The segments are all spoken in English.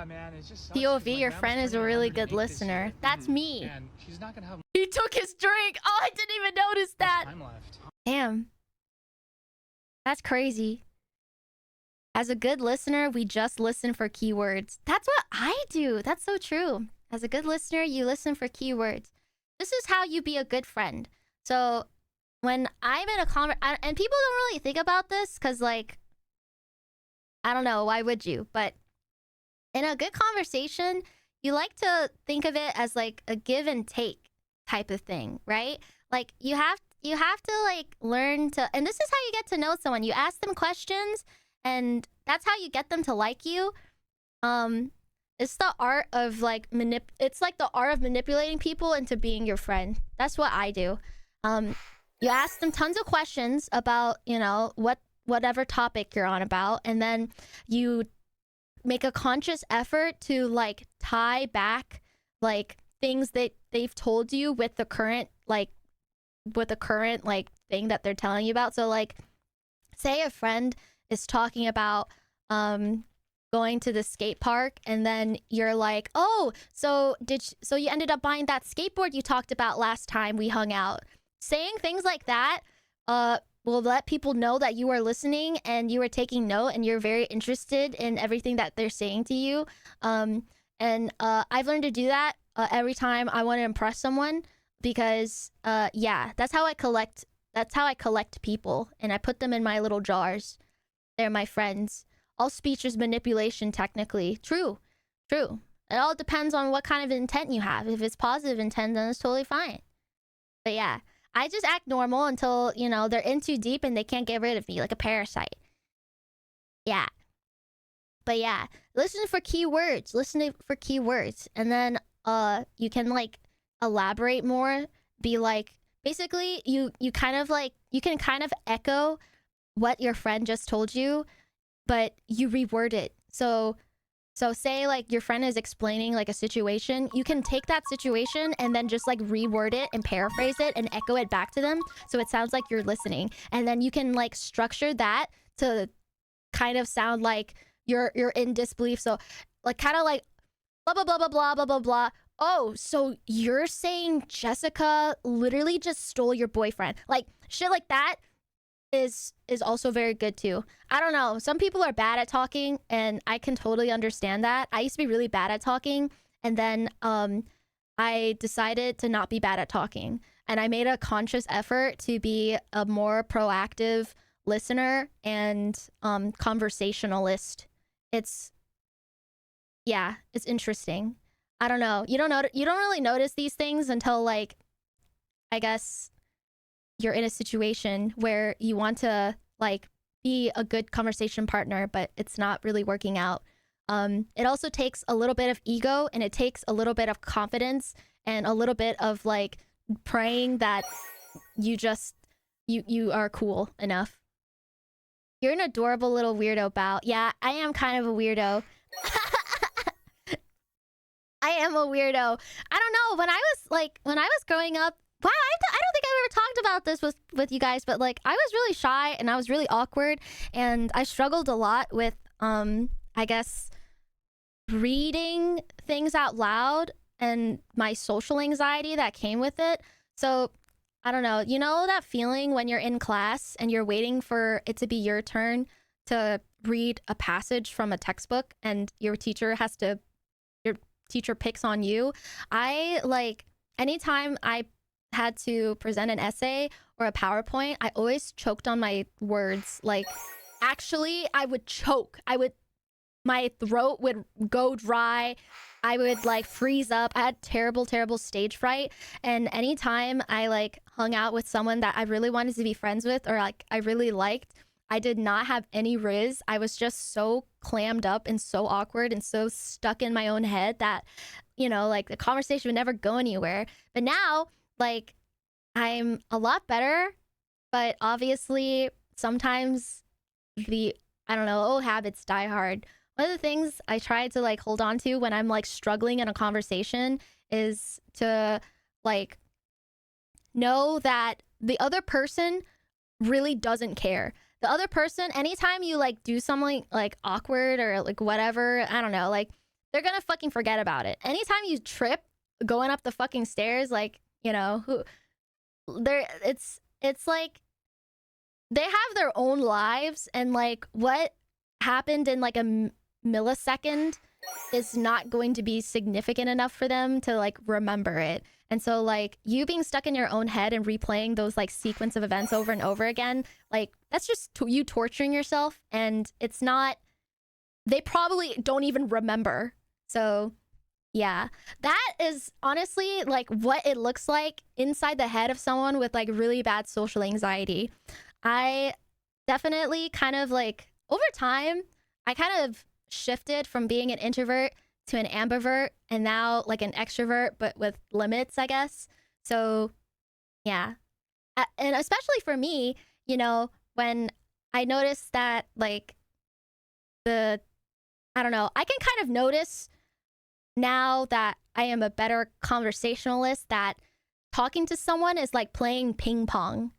Yeah, man, it just sucks. POV, your friend is a really good listener. That's me. And she's not gonna have He took his drink. Oh, I didn't even notice that. time left. Damn. That's crazy. As a good listener, we just listen for keywords. That's what I do. That's so true. As a good listener, you listen for keywords. This is how you be a good friend. So when I'm in a and people don't really think about this because, like, I don't know, why would you? But in a good conversation, you like to think of it as like a give and take type of thing, right? Like you have to like learn to, and this is how you get to know someone. You ask them questions, and that's how you get them to like you. It's the art of like it's like the art of manipulating people into being your friend. That's what I do. You ask them tons of questions about, you know, whatever topic you're on about, and then you make a conscious effort to like tie back like things that they've told you with the current like thing that they're telling you about. So like say a friend is talking about going to the skate park, and then you're like, oh, so you ended up buying that skateboard you talked about last time we hung out. Saying things like that will let people know that you are listening and you are taking note and you're very interested in everything that they're saying to you. I've learned to do that every time I want to impress someone, because yeah, that's how I collect people, and I put them in my little jars. They're my friends. All speech is manipulation, technically. True. It all depends on what kind of intent you have. If it's positive intent, then it's totally fine. But yeah, I just act normal until, you know, they're in too deep and they can't get rid of me like a parasite. Yeah. But yeah, listen for keywords. And then you can like elaborate more. Be like, basically you kind of like, you can kind of echo what your friend just told you, but you reword it. So say like your friend is explaining like a situation, you can take that situation and then just like reword it and paraphrase it and echo it back to them, so it sounds like you're listening. And then you can like structure that to kind of sound like you're in disbelief. So like kind of like blah blah blah blah blah blah blah blah. Oh, so you're saying Jessica literally just stole your boyfriend? Like shit like that is also very good too. I don't know. Some people are bad at talking, and I can totally understand that. I used to be really bad at talking, and then I decided to not be bad at talking, and I made a conscious effort to be a more proactive listener and conversationalist. It's interesting. I don't know. You don't really notice these things until like, I guess, you're in a situation where you want to like be a good conversation partner, but it's not really working out. It also takes a little bit of ego, and it takes a little bit of confidence and a little bit of like praying that you are cool enough. You're an adorable little weirdo, Bao. Yeah, I am kind of a weirdo. I am a weirdo. I don't know. When I was growing up, wow, I don't think I've ever talked about this with you guys, but like I was really shy and I was really awkward, and I struggled a lot with I guess reading things out loud and my social anxiety that came with it. So I don't know, you know that feeling when you're in class and you're waiting for it to be your turn to read a passage from a textbook, and your teacher picks on you? I like, anytime I had to present an essay or a PowerPoint, I always choked on my words. Like, actually, I would choke. My throat would go dry. I would like freeze up. I had terrible stage fright. And anytime I like hung out with someone that I really wanted to be friends with, or like I really liked, I did not have any riz. I was just so clammed up and so awkward and so stuck in my own head that, you know, like the conversation would never go anywhere. But now, like, I'm a lot better, but obviously sometimes the, I don't know, old habits die hard. One of the things I try to like hold on to when I'm like struggling in a conversation is to like know that the other person really doesn't care. The other person, anytime you like do something like awkward or like whatever, I don't know, like they're gonna fucking forget about it. Anytime you trip going up the fucking stairs, like, you know, who they're it's like they have their own lives, and like what happened in like a millisecond is not going to be significant enough for them to like remember it. And so like you being stuck in your own head and replaying those like sequence of events over and over again, like that's just you torturing yourself, and it's not, they probably don't even remember. So yeah, that is honestly like what it looks like inside the head of someone with like really bad social anxiety. I definitely kind of like over time, I kind of shifted from being an introvert to an ambivert, and now like an extrovert, but with limits, I guess. So yeah. And especially for me, you know, when I noticed that like I don't know, I can kind of notice now that I am a better conversationalist that talking to someone is like playing ping pong.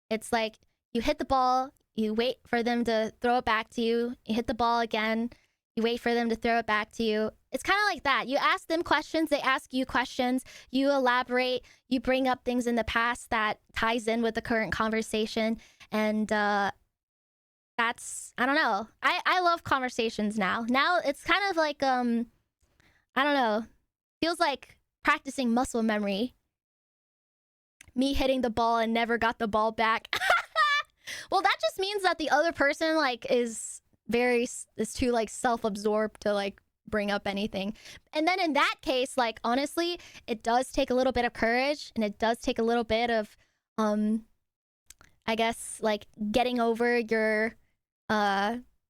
It's like you hit the ball, you wait for them to throw it back to you, you hit the ball again, you wait for them to throw it back to you. It's kind of like that. You ask them questions, they ask you questions, you elaborate, you bring up things in the past that ties in with the current conversation. And that's, I don't know. I love conversations now. Now it's kind of like, I don't know, feels like practicing muscle memory. Me hitting the ball and never got the ball back. Well, that just means that the other person like is too like self-absorbed to like bring up anything. And then in that case, like honestly, it does take a little bit of courage, and it does take a little bit of I guess like getting over your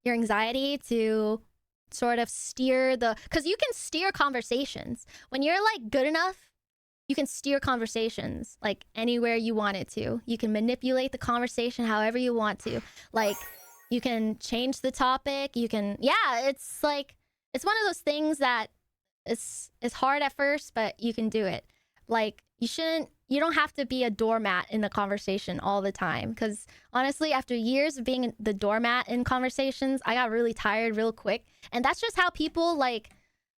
anxiety to sort of steer because you can steer conversations when you're like good enough. You can steer conversations like anywhere you want it to. You can manipulate the conversation however you want to. Like you can change the topic. You can, yeah, it's like, it's one of those things that it's hard at first, but you can do it. Like you don't have to be a doormat in the conversation all the time. Because honestly, after years of being the doormat in conversations, I got really tired real quick. And that's just how people like,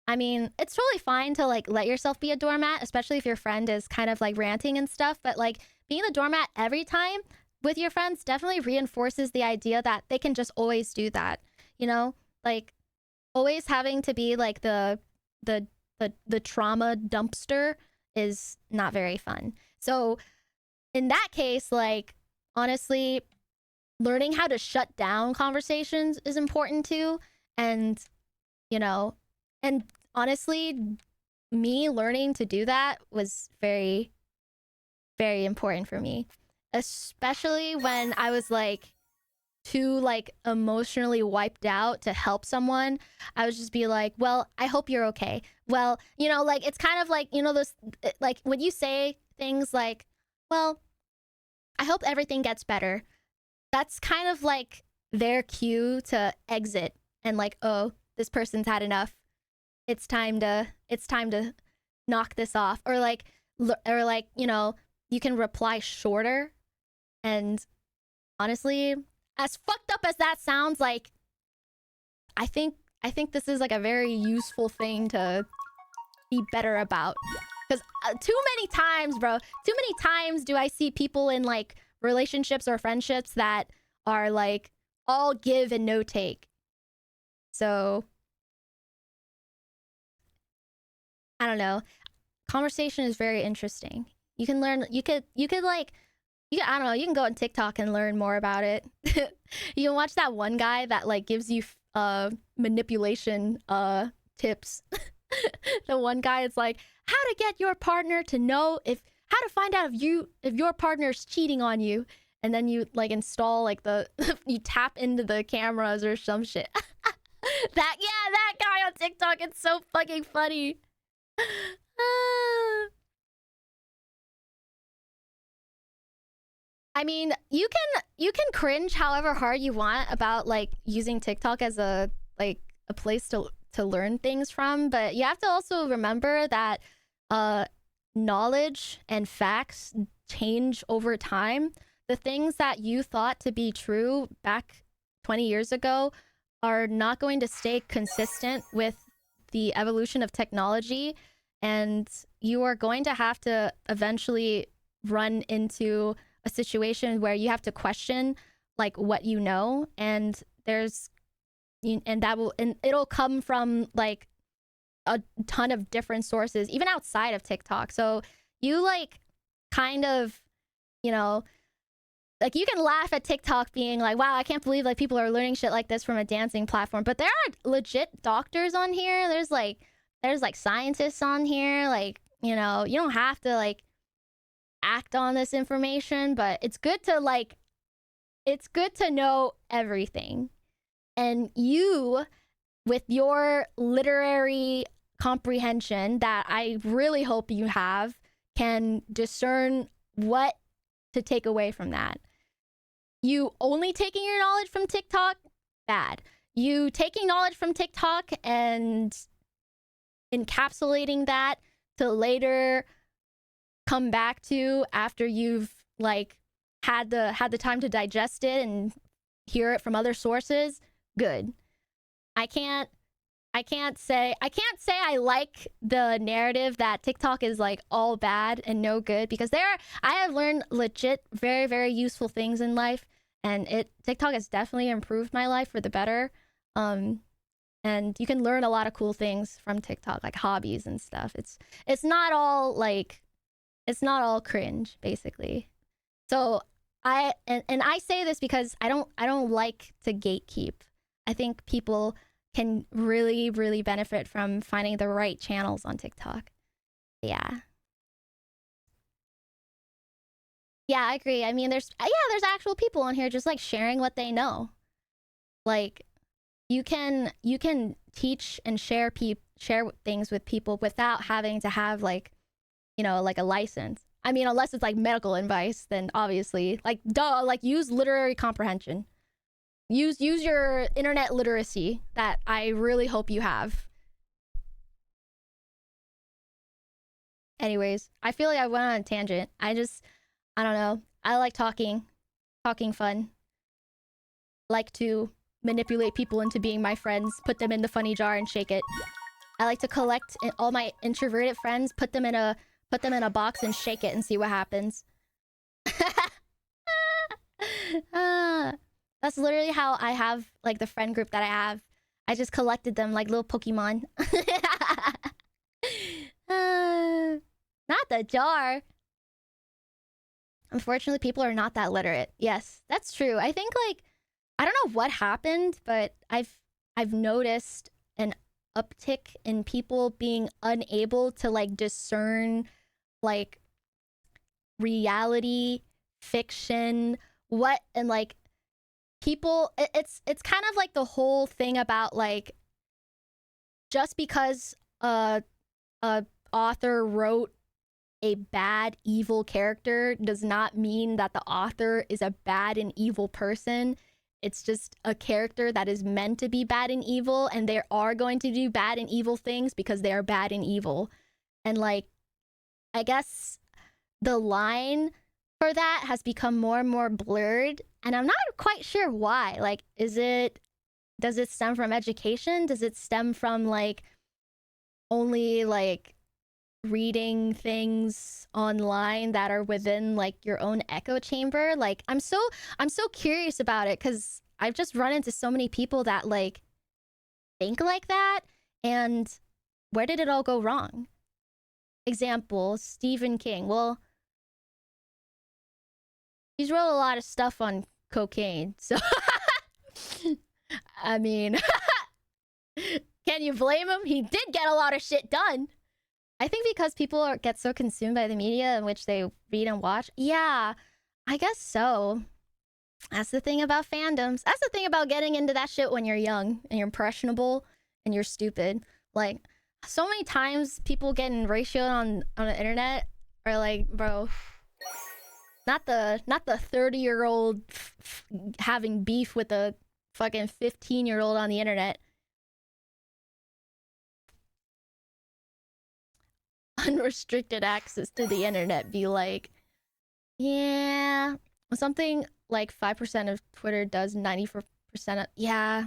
I mean, it's totally fine to like let yourself be a doormat, especially if your friend is kind of like ranting and stuff. But like being a doormat every time with your friends definitely reinforces the idea that they can just always do that. You know, like always having to be like the trauma dumpster is not very fun. So in that case, like honestly, learning how to shut down conversations is important too. And you know, and honestly, me learning to do that was very, very important for me, especially when I was like too like emotionally wiped out to help someone. I would just be like, well, I hope you're okay. Well, you know, like it's kind of like, you know, those like when you say things like, well, I hope everything gets better. That's kind of like their cue to exit and like, oh, this person's had enough. It's time to knock this off. Or like, you know, you can reply shorter. And honestly, as fucked up as that sounds, like I think this is like a very useful thing to be better about. Because too many times do I see people in like relationships or friendships that are like all give and no take. So I don't know. Conversation is very interesting. You can learn. You could like. I don't know. You can go on TikTok and learn more about it. You can watch that one guy that like gives you manipulation tips. The one guy is like, how to get your partner to know how to find out if your partner's cheating on you, and then you like install like you tap into the cameras or some shit. that guy on TikTok. It's so fucking funny. I mean, you can cringe however hard you want about like using TikTok as a place to learn things from, but you have to also remember that knowledge and facts change over time. The things that you thought to be true back 20 years ago are not going to stay consistent with the evolution of technology, and you are going to have to eventually run into a situation where you have to question like what you know, and it'll come from like a ton of different sources, even outside of TikTok. So you like kind of, you know, like you can laugh at TikTok being like, wow, I can't believe like people are learning shit like this from a dancing platform. But there are legit doctors on here. There's like scientists on here. Like, you know, you don't have to like act on this information, but it's good to know everything. And you, with your literary comprehension that I really hope you have, can discern what to take away from that. You only taking your knowledge from TikTok, bad. You taking knowledge from TikTok and encapsulating that to later come back to after you've like had the time to digest it and hear it from other sources, good. I can't say I like the narrative that TikTok is like all bad and no good, because I have learned legit very, very useful things in life, and TikTok has definitely improved my life for the better. And you can learn a lot of cool things from TikTok, like hobbies and stuff. It's not all cringe, basically. So I say this because I don't like to gatekeep. I think people can really, really benefit from finding the right channels on TikTok. Yeah. Yeah, I agree. I mean, there's actual people on here just like sharing what they know. Like you can teach and share things with people without having to have like, you know, like a license. I mean, unless it's like medical advice, then obviously, like duh, like use literary comprehension. Use your internet literacy that I really hope you have. Anyways, I feel like I went on a tangent. I don't know. I like talking fun. Like to manipulate people into being my friends, put them in the funny jar and shake it. I like to collect all my introverted friends, put them in a box and shake it and see what happens. That's literally how I have like the friend group that I have. I just collected them like little Pokemon. Not the jar. Unfortunately, people are not that literate. Yes, that's true. I think like I don't know what happened, but I've noticed an uptick in people being unable to like discern like reality, fiction, and like people it's kind of like the whole thing about like just because a author wrote a bad evil character does not mean that the author is a bad and evil person. It's just a character that is meant to be bad and evil, and they are going to do bad and evil things because they are bad and evil. And like I guess the line for that has become more and more blurred, and I'm not quite sure why. Like, does it stem from education? Does it stem from like only like reading things online that are within like your own echo chamber? Like I'm so curious about it, because I've just run into so many people that like think like that, and where did it all go wrong? Example, Stephen King. Well, he's wrote a lot of stuff on cocaine, so I mean, can you blame him? He did get a lot of shit done. I think because people get so consumed by the media in which they read and watch. Yeah, I guess so. That's the thing about fandoms. That's the thing about getting into that shit when you're young and you're impressionable and you're stupid. Like, so many times people getting ratioed on the internet are like, bro, not the 30-year-old having beef with a fucking 15-year-old on the internet. Unrestricted access to the internet be like, yeah, something like 5% of Twitter does 94% of, yeah.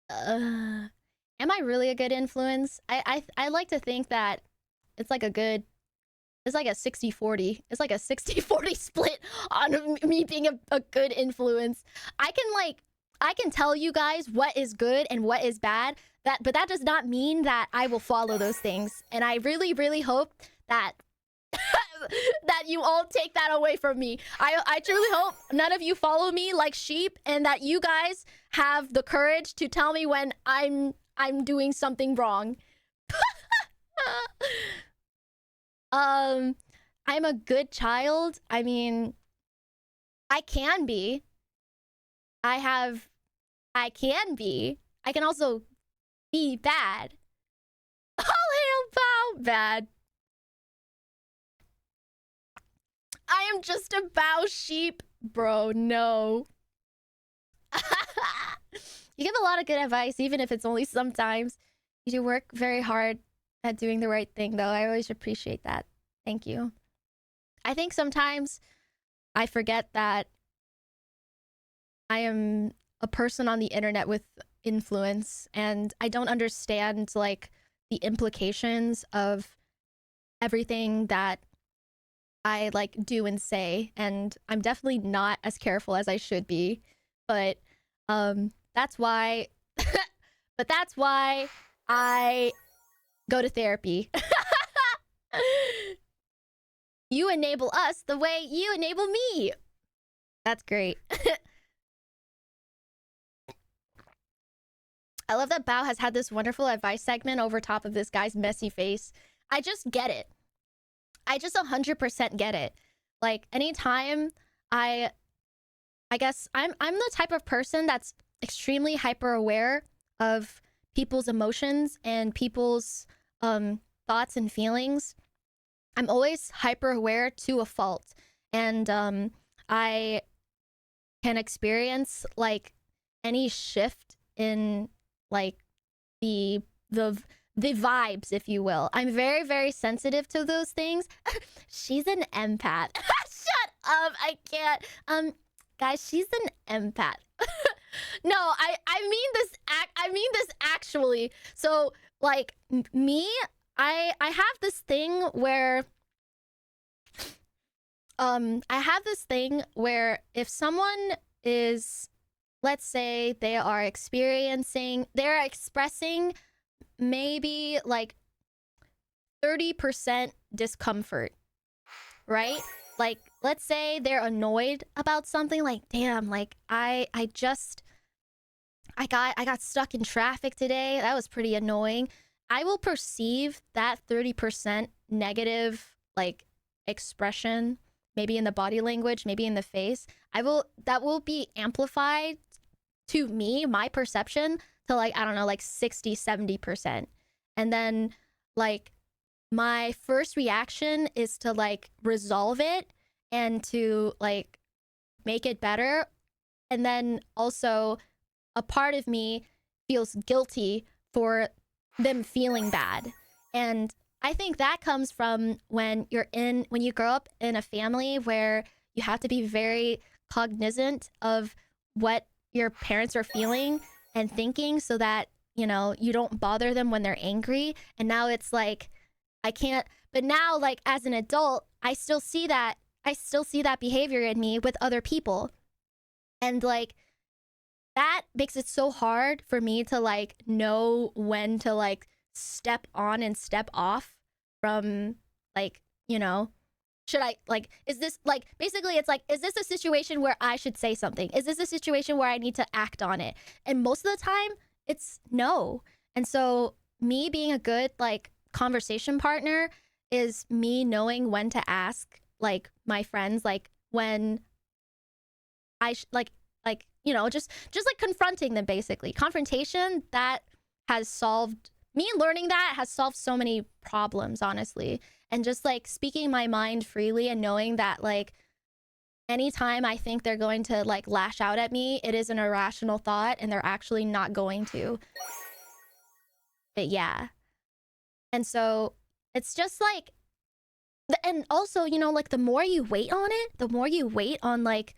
Am I really a good influence? I like to think that it's like a good, it's like a 60-40. It's like a 60-40 split on me being a good influence. I can tell you guys what is good and what is bad. But that does not mean that I will follow those things. And I really, really hope that that you all take that away from me. I truly hope none of you follow me like sheep, and that you guys have the courage to tell me when I'm doing something wrong. I'm a good child. I mean, I can be. I can be. I can also be bad. All hail Bao bad. I am just a Bao sheep. Bro, no. You give a lot of good advice, even if it's only sometimes. You do work very hard at doing the right thing, though. I always appreciate that. Thank you. I think sometimes I forget that I am a person on the internet with influence, and I don't understand like the implications of everything that I like do and say, and I'm definitely not as careful as I should be. But that's why but that's why I go to therapy. You enable us the way you enable me. That's great. I love that Bao has had this wonderful advice segment over top of this guy's messy face. I just get it. I just 100% get it. Like anytime I guess I'm the type of person that's extremely hyper aware of people's emotions and people's thoughts and feelings. I'm always hyper aware to a fault, and I can experience like any shift in like the vibes, if you will. I'm very, very sensitive to those things. She's an empath. Shut up! I can't. Guys, she's an empath. No, I mean this actually. So like me, I have this thing where if someone is, let's say they're expressing maybe like 30% discomfort, right? Like let's say they're annoyed about something, like damn, like I got stuck in traffic today. That was pretty annoying. I will perceive that 30% negative like expression, maybe in the body language, maybe in the face. That will be amplified to me, my perception, to like, I don't know, like 60-70%. And then like my first reaction is to like resolve it and to like make it better. And then also a part of me feels guilty for them feeling bad. And I think that comes from when you grow up in a family where you have to be very cognizant of what your parents are feeling and thinking, so that, you know, you don't bother them when they're angry. And now it's like, I can't, but now like as an adult, I still see that behavior in me with other people. And like, that makes it so hard for me to like know when to like step on and step off from, like, you know, should I like, is this like, basically it's like, is this a situation where I should say something? Is this a situation where I need to act on it? And most of the time it's no. And so me being a good like conversation partner is me knowing when to ask like my friends, like when I like you know, just like confronting them. Basically confrontation, that has solved, me learning that has solved so many problems, honestly. And just like speaking my mind freely and knowing that like anytime I think they're going to like lash out at me, it is an irrational thought and they're actually not going to. But yeah. And so it's just like, and also, you know, like the more you wait on it, the more you wait on like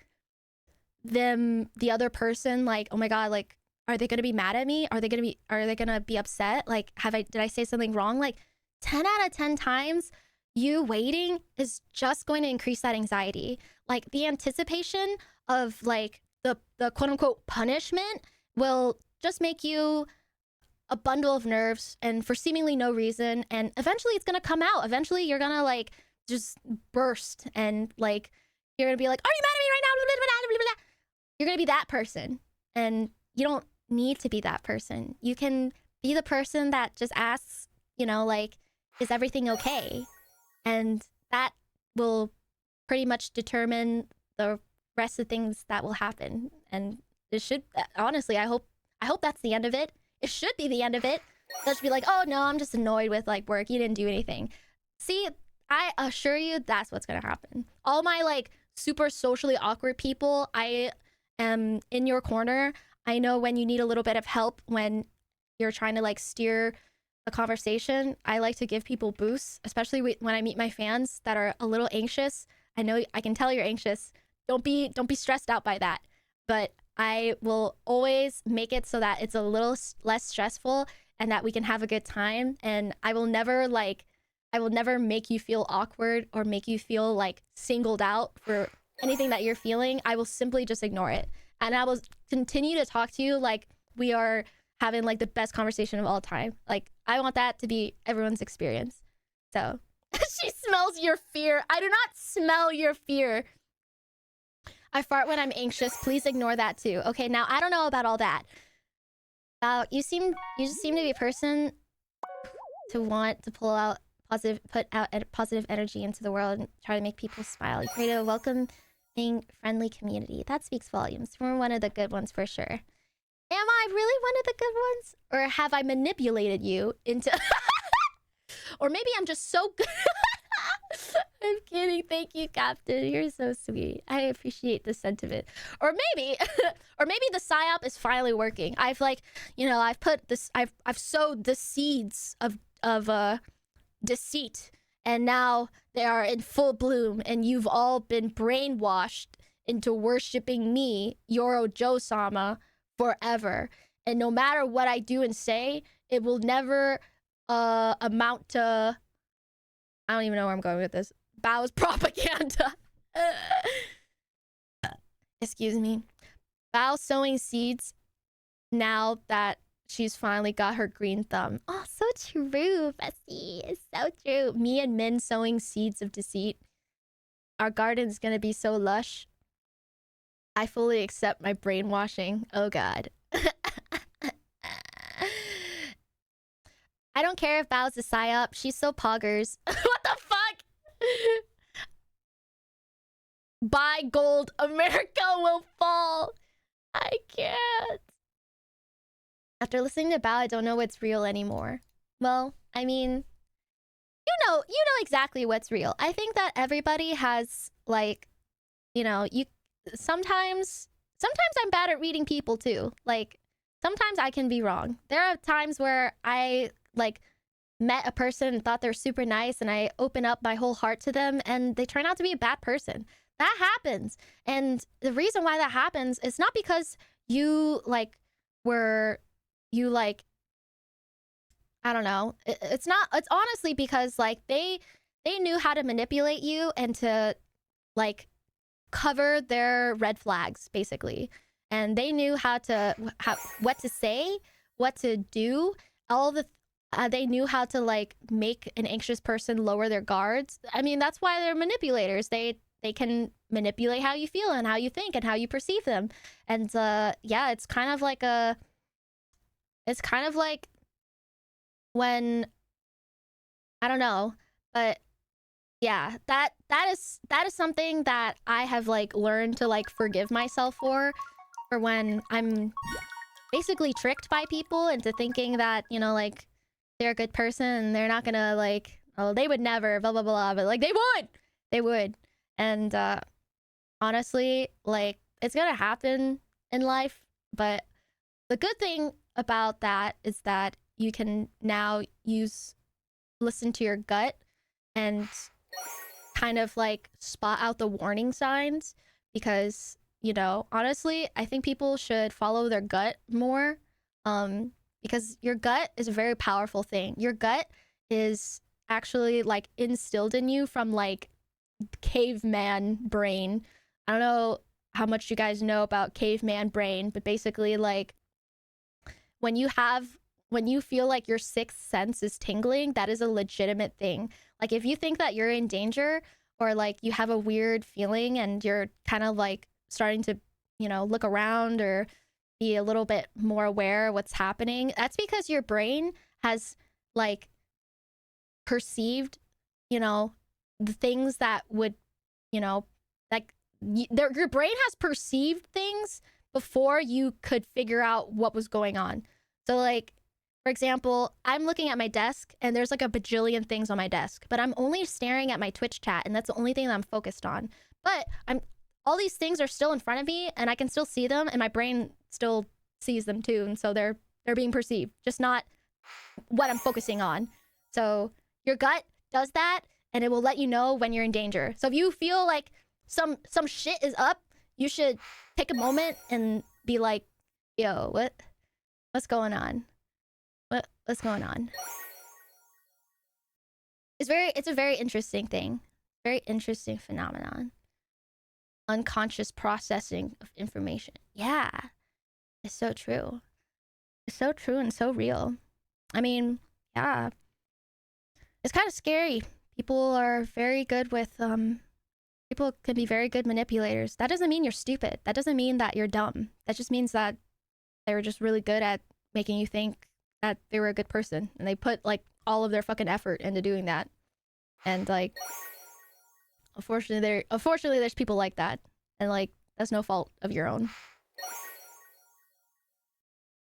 the other person, like, oh my god, like are they gonna be mad at me? Are they gonna be upset? Like, did I say something wrong? Like 10 out of 10 times you waiting is just going to increase that anxiety. Like the anticipation of like the quote unquote punishment will just make you a bundle of nerves and for seemingly no reason. And eventually it's going to come out. Eventually you're going to like just burst and like you're going to be like, are you mad at me right now? Blah, blah, blah, blah, blah. You're going to be that person. And you don't need to be that person. You can be the person that just asks, you know, like, is everything okay? And that will pretty much determine the rest of things that will happen. And it should, honestly, I hope that's the end of it. It should be the end of it. They'll just be like, oh no, I'm just annoyed with like work. You didn't do anything. See, I assure you that's what's gonna happen. All my like super socially awkward people, I am in your corner. I know when you need a little bit of help when you're trying to like steer a conversation. I like to give people boosts, especially when I meet my fans that are a little anxious. I know I can tell you're anxious. Don't be stressed out by that. But I will always make it so that it's a little less stressful and that we can have a good time. And I will never make you feel awkward or make you feel like singled out for anything that you're feeling. I will simply just ignore it. And I will continue to talk to you like we are having like the best conversation of all time. Like I want that to be everyone's experience. So she smells your fear. I do not smell your fear. I fart when I'm anxious. Please ignore that too. Okay, now I don't know about all that. You just seem to be a person to want to put out positive energy into the world and try to make people smile. You create a welcoming, friendly community. That speaks volumes. We're one of the good ones for sure. Am I really one of the good ones? Or have I manipulated you into... Or maybe I'm just so good... I'm kidding. Thank you, Captain. You're so sweet. I appreciate the sentiment. Or maybe the psyop is finally working. I've like, you know, I've sowed the seeds of deceit, and now they are in full bloom, and you've all been brainwashed into worshiping me, Yoro Jo-sama, forever. And no matter what I do and say, it will never amount to... I don't even know where I'm going with this. Bao's propaganda. Excuse me. Bao sowing seeds now that she's finally got her green thumb. Oh, so true, Bessie. It's so true. Me and Min sowing seeds of deceit. Our garden's gonna be so lush. I fully accept my brainwashing. Oh, God. I don't care if Bao's a psyop. She's so poggers. What the fuck? Buy gold. America will fall. I can't. After listening to Bao, I don't know what's real anymore. Well, I mean, you know exactly what's real. I think that everybody has like, you know, sometimes I'm bad at reading people too. Like sometimes I can be wrong. There are times where I like met a person and thought they're super nice and I open up my whole heart to them and they turn out to be a bad person. That happens. And the reason why that happens is not because you like I don't know. It's honestly because like they knew how to manipulate you and to like cover their red flags basically. And they knew what to say, what to do, they knew how to like make an anxious person lower their guards. I mean, that's why they're manipulators. They can manipulate how you feel and how you think and how you perceive them. And yeah, it's kind of like when I don't know, but yeah, that is something that I have like learned to like forgive myself for when I'm basically tricked by people into thinking that, you know, like they're a good person and they're not gonna like, oh, they would never, blah, blah, blah, but like they would. And honestly, like it's gonna happen in life, but the good thing about that is that you can now listen to your gut and kind of like spot out the warning signs, because you know, honestly, I think people should follow their gut more. Because your gut is a very powerful thing. Your gut is actually like instilled in you from like caveman brain. I don't know how much you guys know about caveman brain, but basically like when you feel like your sixth sense is tingling, that is a legitimate thing. Like if you think that you're in danger or like you have a weird feeling and you're kind of like starting to, you know, look around or be a little bit more aware of what's happening, that's because your brain has like perceived, you know, the things that would, you know, like your brain has perceived things before you could figure out what was going on. So like, for example, I'm looking at my desk and there's like a bajillion things on my desk, but I'm only staring at my Twitch chat and that's the only thing that I'm focused on. But all these things are still in front of me and I can still see them and my brain still sees them too. And so they're being perceived, just not what I'm focusing on. So your gut does that and it will let you know when you're in danger. So if you feel like some shit is up, you should take a moment and be like, yo, what's going on? What's going on? It's a very interesting thing. Very interesting phenomenon. Unconscious processing of information. Yeah. It's so true. It's so true and so real. I mean, yeah. It's kind of scary. People are very good with people can be very good manipulators. That doesn't mean you're stupid. That doesn't mean that you're dumb. That just means that they were just really good at making you think that they were a good person and they put like all of their fucking effort into doing that. And like unfortunately there's people like that and like that's no fault of your own.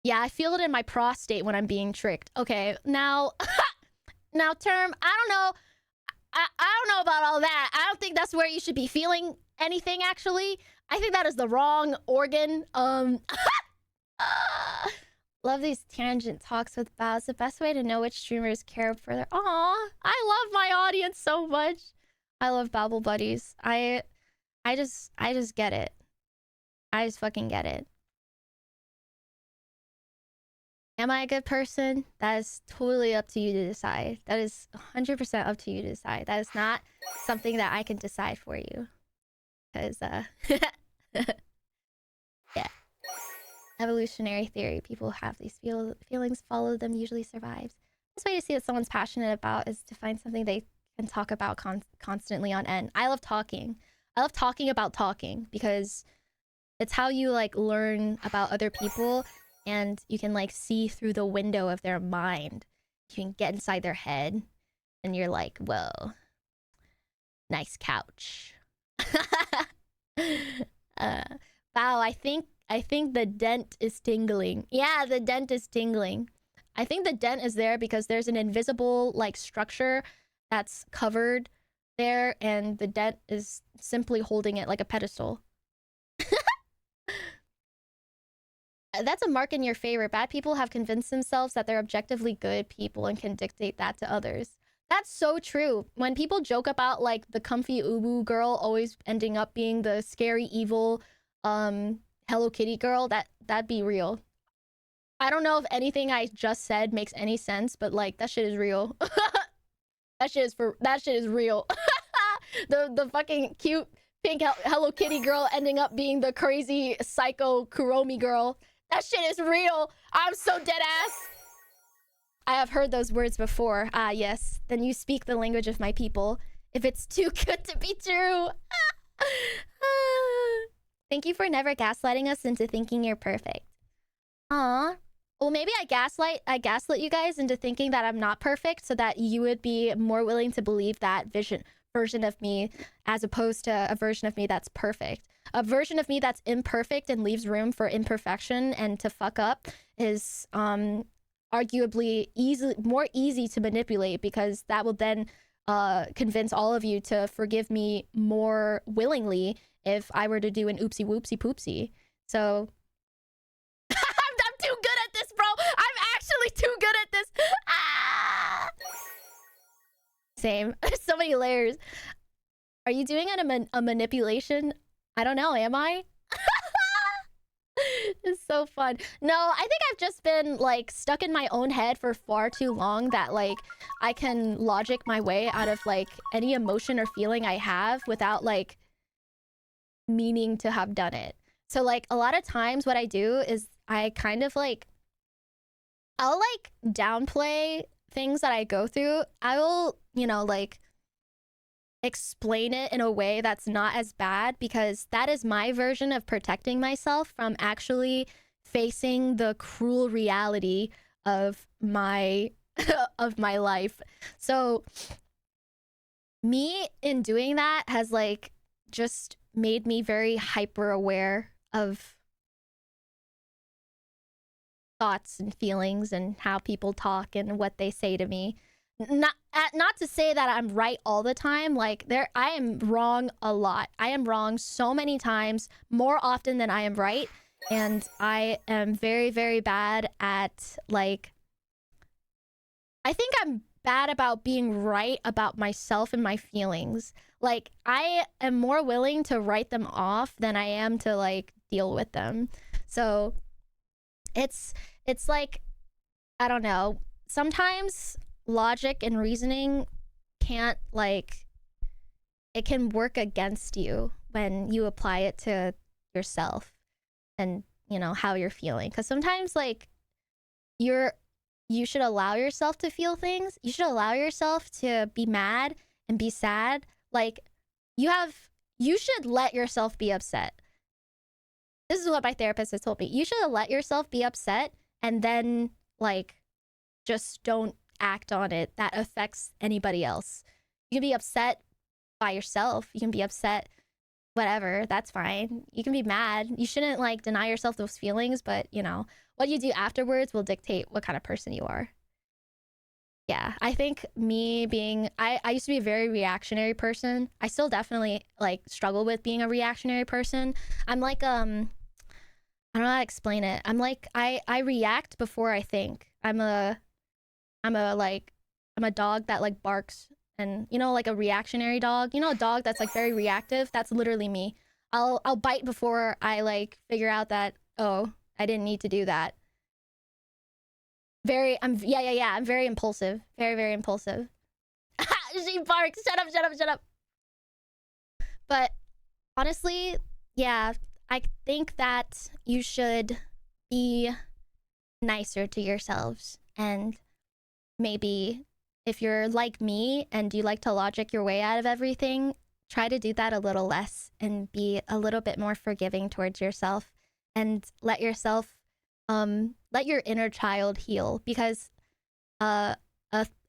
Yeah, I feel it in my prostate when I'm being tricked. Okay, now now term, I don't know. I don't know about all that. I don't think that's where you should be feeling anything actually. I think that is the wrong organ. Love these tangent talks with Bao. It's the best way to know which streamers care further. Aw, I love my audience so much. I love Babble Buddies. I just get it. I just fucking get it. Am I a good person? That is totally up to you to decide. That is 100% up to you to decide. That is not something that I can decide for you. Because, yeah. Evolutionary theory. People have these feelings, follow them, usually survives. The best way to see that someone's passionate about is to find something they can talk about constantly on end. I love talking. I love talking about talking because it's how you like learn about other people and you can like see through the window of their mind. You can get inside their head and you're like, whoa, nice couch. Wow, I think the dent is tingling. Yeah, the dent is tingling. I think the dent is there because there's an invisible like structure that's covered there and the dent is simply holding it like a pedestal. That's a mark in your favor. Bad people have convinced themselves that they're objectively good people and can dictate that to others. That's so true. When people joke about like the comfy ubu girl always ending up being the scary evil Hello Kitty girl, that'd be real. I don't know if anything I just said makes any sense, but like that shit is real. that shit is real. the fucking cute pink Hello Kitty girl ending up being the crazy psycho Kuromi girl. That shit is real. I'm so dead ass. I have heard those words before. Ah, yes. Then you speak the language of my people. If it's too good to be true. Thank you for never gaslighting us into thinking you're perfect. Aw. Well, maybe I gaslit you guys into thinking that I'm not perfect so that you would be more willing to believe that version of me as opposed to a version of me that's perfect. A version of me that's imperfect and leaves room for imperfection and to fuck up is arguably more easy to manipulate because that will then convince all of you to forgive me more willingly if I were to do an oopsie whoopsie poopsie. So I'm too good at this, bro. I'm actually too good at this. Ah! Same. There's so many layers. Are you doing a manipulation? I don't know. Am I? It's so fun. No, I think I've just been like stuck in my own head for far too long that like I can logic my way out of like any emotion or feeling I have without like meaning to have done it. So like a lot of times what I do is I kind of like I'll like downplay things that I go through. I will, you know, like explain it in a way that's not as bad because that is my version of protecting myself from actually facing the cruel reality of my of my life. So me in doing that has like just made me very hyper aware of thoughts and feelings and how people talk and what they say to me. Not to say that I'm right all the time. Like I am wrong a lot. I am wrong so many times, more often than I am right. And I am very, very bad at like I think I'm bad about being right about myself and my feelings. Like I am more willing to write them off than I am to like deal with them. So it's like I don't know. Sometimes logic and reasoning can't like it can work against you when you apply it to yourself and you know how you're feeling because sometimes like you should allow yourself to feel things. You should allow yourself to be mad and be sad. Like you should let yourself be upset. This is what my therapist has told me. You should let yourself be upset and then like just don't act on it that affects anybody else. You can be upset by yourself. You can be upset whatever, that's fine. You can be mad. You shouldn't like deny yourself those feelings, but you know, what you do afterwards will dictate what kind of person you are. Yeah, I think me being I used to be a very reactionary person. I still definitely like struggle with being a reactionary person. I'm like I don't know how to explain it. I'm like I react before I think. I'm a dog that like barks and you know like a reactionary dog. You know a dog that's like very reactive? That's literally me. I'll bite before I like figure out that oh, I didn't need to do that. Yeah. I'm very impulsive. Very, very impulsive. She barks. Shut up, shut up, shut up. But honestly, yeah, I think that you should be nicer to yourselves and maybe if you're like me and you like to logic your way out of everything, try to do that a little less and be a little bit more forgiving towards yourself and let your inner child heal because an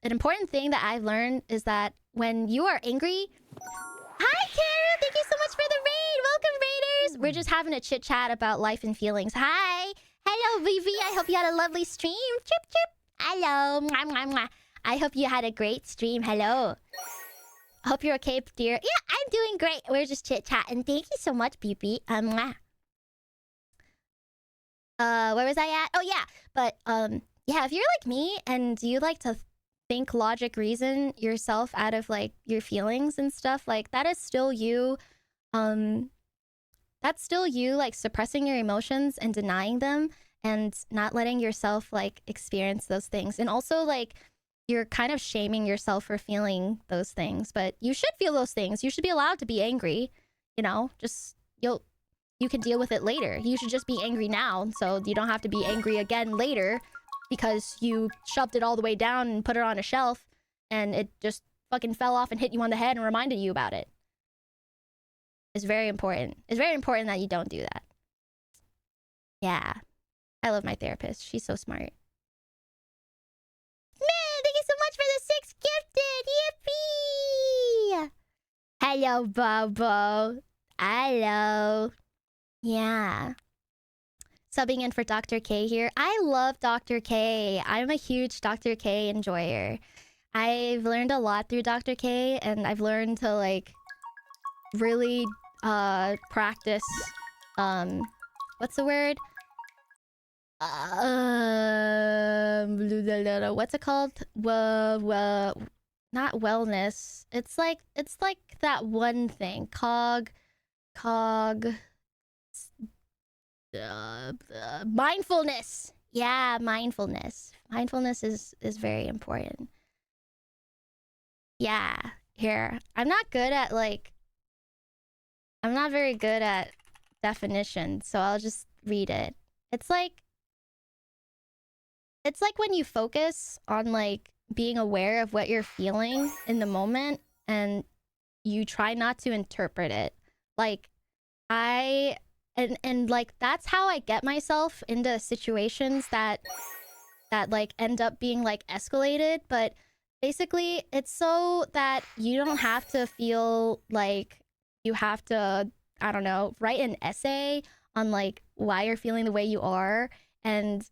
important thing that I've learned is that when you are angry. Hi, Kara! Thank you so much for the raid! Welcome, raiders! We're just having a chit chat about life and feelings. Hi! Hello, Vivi! I hope you had a lovely stream. Chip, chip! Hello! Mwah, mwah, mwah. I hope you had a great stream. Hello. I hope you're okay, dear. Yeah, I'm doing great. We're just chit chatting. Thank you so much, BB. Mwah. Where was I at? Oh yeah, but yeah, if you're like me and you like to think, logic, reason yourself out of like your feelings and stuff, like that is still you. That's still you like suppressing your emotions and denying them and not letting yourself like experience those things. And also like you're kind of shaming yourself for feeling those things, but you should feel those things. You should be allowed to be angry, you know, just you can deal with it later. You should just be angry now so you don't have to be angry again later because you shoved it all the way down and put it on a shelf and it just fucking fell off and hit you on the head and reminded you about it. It's very important. It's very important that you don't do that. Yeah. I love my therapist. She's so smart. Man, thank you so much for the 6 gifted. Yippee! Hello, Bobo. Hello. Yeah. Subbing in for Dr. K here. I love Dr. K. I'm a huge Dr. K enjoyer. I've learned a lot through Dr. K, and I've learned to, like, really, practice, what's the word? What's it called? Not wellness. It's like that one thing. Cog... mindfulness. Yeah, mindfulness. Mindfulness is very important. Yeah. Here, I'm not good at like. I'm not very good at definitions, so I'll just read it. It's like when you focus on like being aware of what you're feeling in the moment and you try not to interpret it. Like I and like that's how I get myself into situations that like end up being like escalated, but basically it's so that you don't have to feel like you have to, I don't know, write an essay on like why you're feeling the way you are and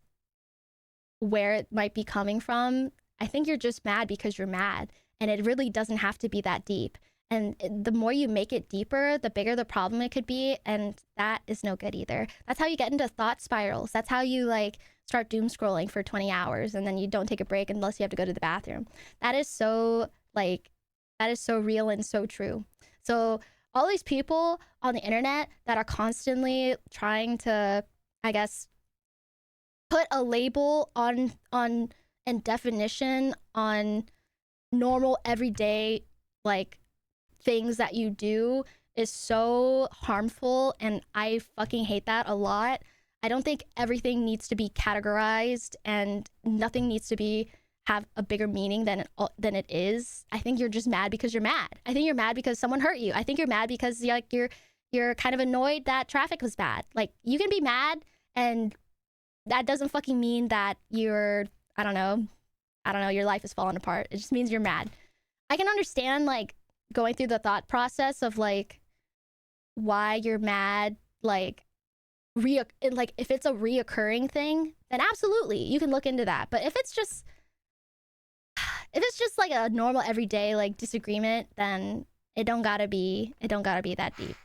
where it might be coming from. I think you're just mad because you're mad, and it really doesn't have to be that deep. And the more you make it deeper, the bigger the problem it could be, and that is no good either. That's how you get into thought spirals. That's how you like start doom scrolling for 20 hours and then you don't take a break unless you have to go to the bathroom. That is so like that is so real and so true. So all these people on the internet that are constantly trying to, I guess, put a label on and definition on normal everyday like things that you do is so harmful, and I fucking hate that a lot. I don't think everything needs to be categorized and nothing needs to be have a bigger meaning than it is. I think you're just mad because you're mad. I think you're mad because someone hurt you. I think you're mad because like you're kind of annoyed that traffic was bad. Like you can be mad, and that doesn't fucking mean that you're I don't know, your life is falling apart. It just means you're mad. I can understand like going through the thought process of like why you're mad, like like if it's a reoccurring thing, then absolutely you can look into that. But if it's just like a normal everyday like disagreement, then it don't gotta be that deep.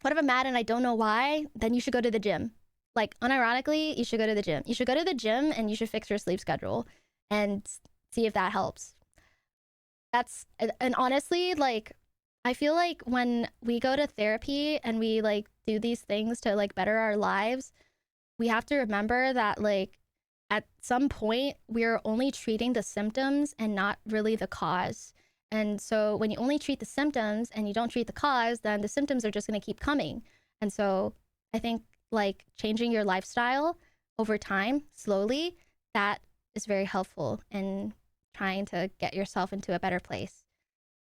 What if I'm mad and I don't know why? Then you should go to the gym. Like unironically, you should go to the gym. You should go to the gym and you should fix your sleep schedule and see if that helps. And honestly, like I feel like when we go to therapy and we like do these things to like better our lives, we have to remember that like at some point we're only treating the symptoms and not really the cause. And so when you only treat the symptoms and you don't treat the cause, then the symptoms are just going to keep coming. And so I think like changing your lifestyle over time, slowly, that is very helpful in trying to get yourself into a better place.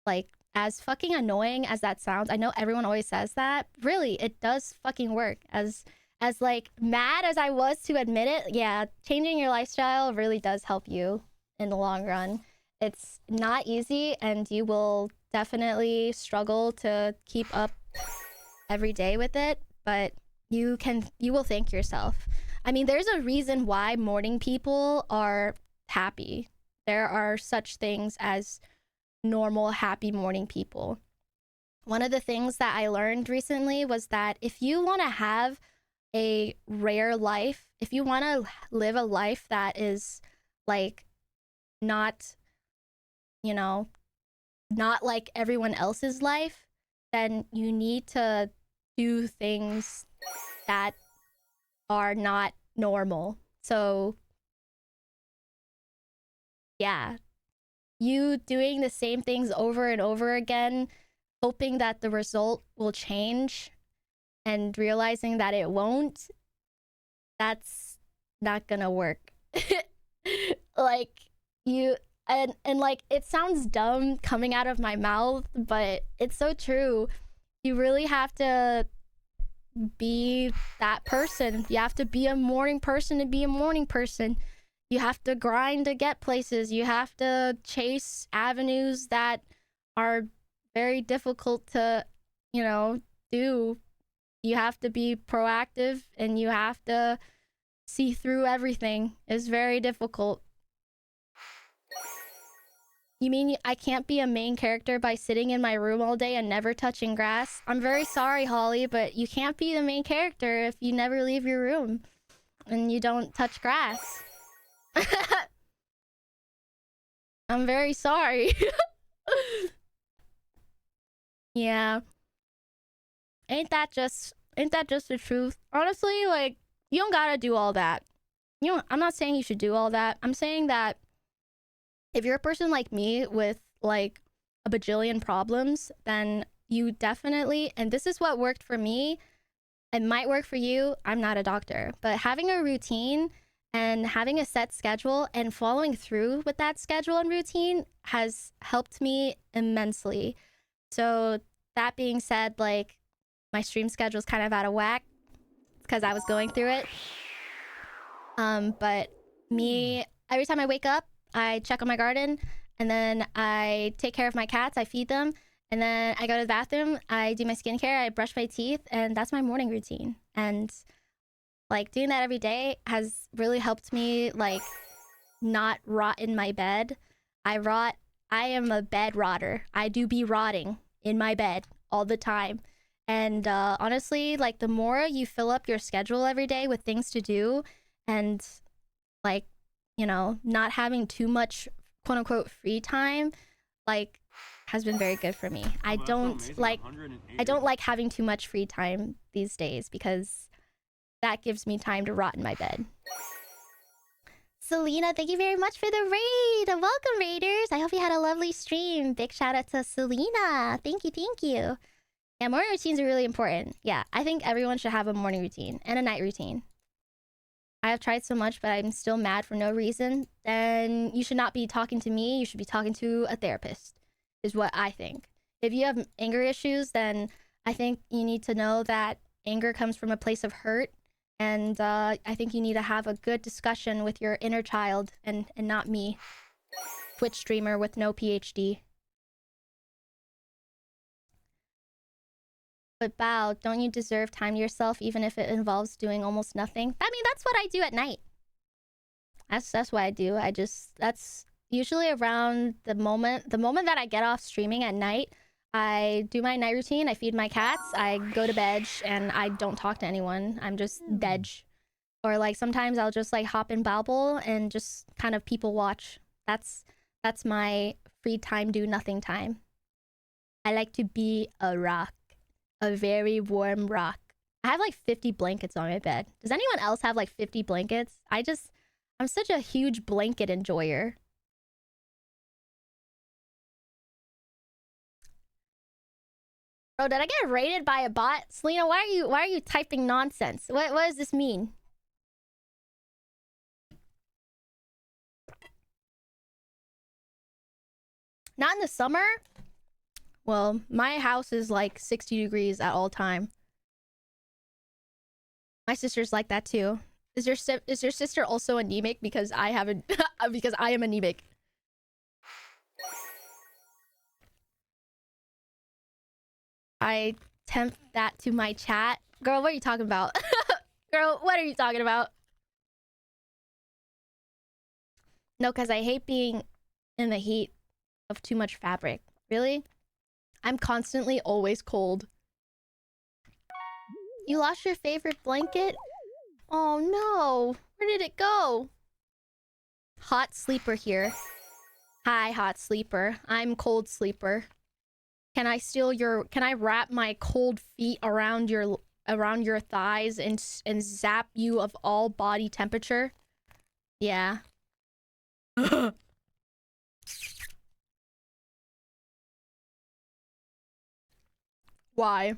Like, as fucking annoying as that sounds, I know everyone always says that. Really, it does fucking work. As like mad as I was to admit it, yeah, changing your lifestyle really does help you in the long run. It's not easy, and you will definitely struggle to keep up every day with it, but you will thank yourself. I mean, there's a reason why morning people are happy. There are such things as normal, happy morning people. One of the things that I learned recently was that if you want to have a rare life, if you want to live a life that is like not, you know, not like everyone else's life, then you need to do things that are not normal. So, yeah, you doing the same things over and over again, hoping that the result will change and realizing that it won't, that's not gonna work. Like, you and like it sounds dumb coming out of my mouth, but it's so true. You really have to be that person. You have to be a morning person to be a morning person. You have to grind to get places. You have to chase avenues that are very difficult to, do. You have to be proactive, and you have to see through everything. It's very difficult. You mean I can't be a main character by sitting in my room all day and never touching grass? I'm very sorry, Holly, but you can't be the main character if you never leave your room and you don't touch grass. I'm very sorry. Yeah. Ain't that just Ain't that just the truth? Honestly, like, you don't gotta do all that. You know, I'm not saying you should do all that. I'm saying that if you're a person like me with like a bajillion problems, then you definitely, and this is what worked for me, it might work for you. I'm not a doctor, but having a routine and having a set schedule and following through with that schedule and routine has helped me immensely. So that being said, like, my stream schedule is kind of out of whack because I was going through it. But me, every time I wake up, I check on my garden, and then I take care of my cats. I feed them, and then I go to the bathroom. I do my skincare. I brush my teeth, and that's my morning routine. And like doing that every day has really helped me like not rot in my bed. I am a bed rotter. I do be rotting in my bed all the time. And honestly, like the more you fill up your schedule every day with things to do and like, you know, not having too much quote unquote free time, like has been very good for me. I don't like having too much free time these days because that gives me time to rot in my bed. Selena, thank you very much for the raid. Welcome, raiders. I hope you had a lovely stream. Big shout out to Selena. Thank you, thank you. Yeah, morning routines are really important. Yeah, I think everyone should have a morning routine and a night routine. I have tried so much, but I'm still mad for no reason. Then you should not be talking to me. You should be talking to a therapist, is what I think. If you have anger issues, then I think you need to know that anger comes from a place of hurt. And I think you need to have a good discussion with your inner child and not me. Twitch streamer with no PhD. But Bao, don't you deserve time to yourself even if it involves doing almost nothing? I mean, that's what I do at night. That's what I do. That's usually around the moment that I get off streaming at night. I do my night routine, I feed my cats, I go to bed, and I don't talk to anyone. I'm just veg. Or like sometimes I'll just like hop in Babel and just kind of people watch. That's my free time, do nothing time. I like to be a rock. A very warm rock. I have like 50 blankets on my bed. Does anyone else have like 50 blankets? I'm such a huge blanket enjoyer. Bro, did I get raided by a bot? Selena, why are you typing nonsense? What does this mean? Not in the summer? Well, my house is like 60 degrees at all time. My sister's like that too. Is your sister also anemic? Because I haven't because I am anemic. I tempt that to my chat. Girl, what are you talking about? Girl, what are you talking about? No, because I hate being in the heat of too much fabric. Really? I'm constantly always cold. You lost your favorite blanket? Oh no. Where did it go? Hot sleeper here. Hi, hot sleeper. I'm cold sleeper. Can I wrap my cold feet around your thighs and zap you of all body temperature? Yeah. Why?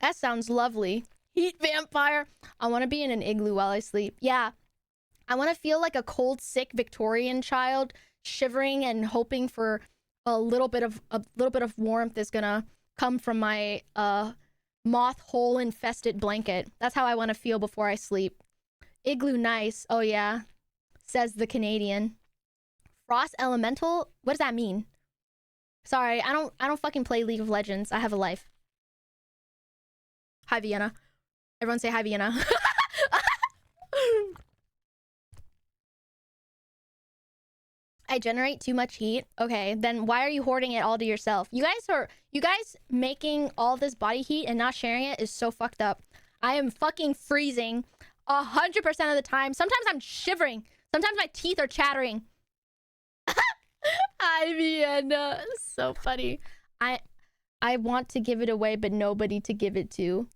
That sounds lovely. Heat vampire. I want to be in an igloo while I sleep. Yeah. I want to feel like a cold, sick Victorian child, shivering and hoping for a little bit of warmth is gonna come from my moth hole infested blanket. That's how I want to feel before I sleep. Igloo nice. Oh yeah. Says the Canadian. Frost elemental? What does that mean? Sorry, I don't fucking play League of Legends. I have a life. Hi, Vienna. Everyone say hi, Vienna. I generate too much heat. Okay, then why are you hoarding it all to yourself? You guys making all this body heat and not sharing it is so fucked up. I am fucking freezing 100% of the time. Sometimes I'm shivering. Sometimes my teeth are chattering. Hi, Vienna. So funny. I want to give it away, but nobody to give it to.